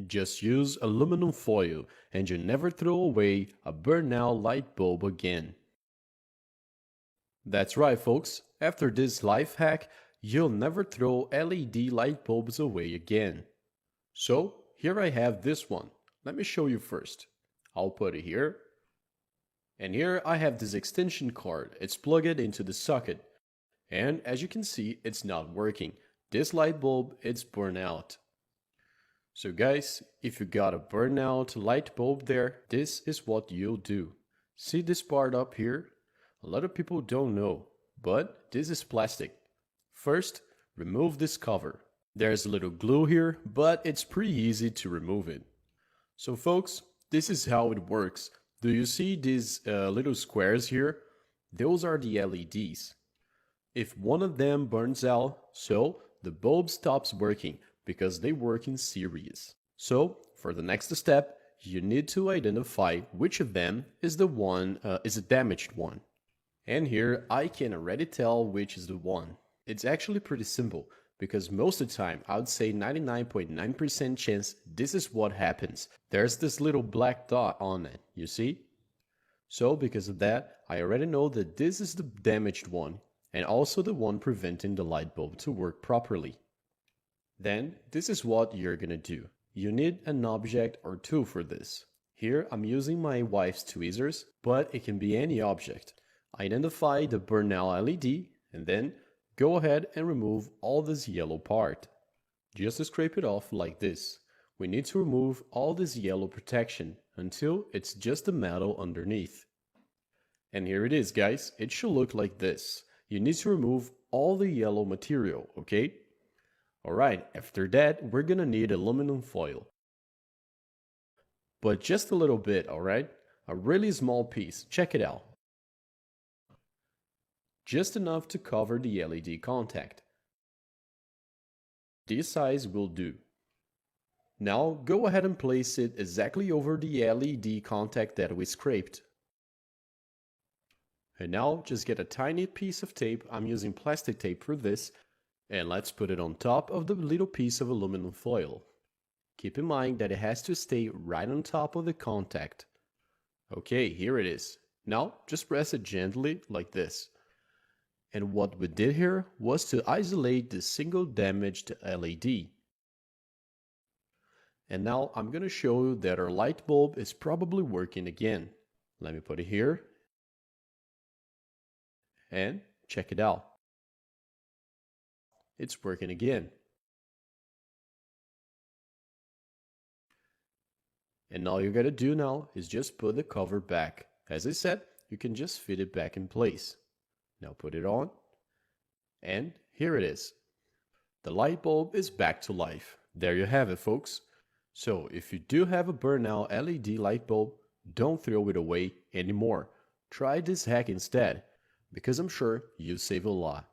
Just use aluminum foil and you never throw away a burnout light bulb again. That's right, folks. After this life hack, you'll never throw LED light bulbs away again. So, here I have this one. Let me show you first. I'll put it here. And here I have this extension cord. It's plugged into the socket. And as you can see, it's not working. This light bulb, it's burned out. So guys, if you got a burnout light bulb there, this is what you'll do. See this part up here? A lot of people don't know, but this is plastic. First, remove this cover. There's a little glue here, but it's pretty easy to remove it. So folks, this is how it works. Do you see these little squares here? Those are the LEDs. If one of them burns out, so the bulb stops working because they work in series. So for the next step, you need to identify which of them is the one is a damaged one. And here I can already tell which is the one. It's actually pretty simple because most of the time, I would say 99.9% chance this is what happens. There's this little black dot on it, you see? So because of that, I already know that this is the damaged one and also the one preventing the light bulb to work properly. Then this is what you're gonna do. You need an object or tool for this. Here I'm using my wife's tweezers, but it can be any object. Identify the burnout LED and then go ahead and remove all this yellow part. Just scrape it off like this. We need to remove all this yellow protection until it's just the metal underneath. And here it is, guys. It should look like this. You need to remove all the yellow material, okay? Alright, after that, we're gonna need aluminum foil. But just a little bit, alright? A really small piece. Check it out. Just enough to cover the LED contact. This size will do. Now go ahead and place it exactly over the LED contact that we scraped. And now just get a tiny piece of tape, I'm using plastic tape for this, and let's put it on top of the little piece of aluminum foil. Keep in mind that it has to stay right on top of the contact. Okay, here it is. Now just press it gently like this. And what we did here was to isolate the single damaged LED. And now I'm going to show you that our light bulb is probably working again. Let me put it here. And check it out. It's working again. And all you gotta do now is just put the cover back. As I said, you can just fit it back in place. Now put it on. And here it is. The light bulb is back to life. There you have it, folks. So if you do have a burnout LED light bulb, don't throw it away anymore. Try this hack instead, because I'm sure you'll save a lot.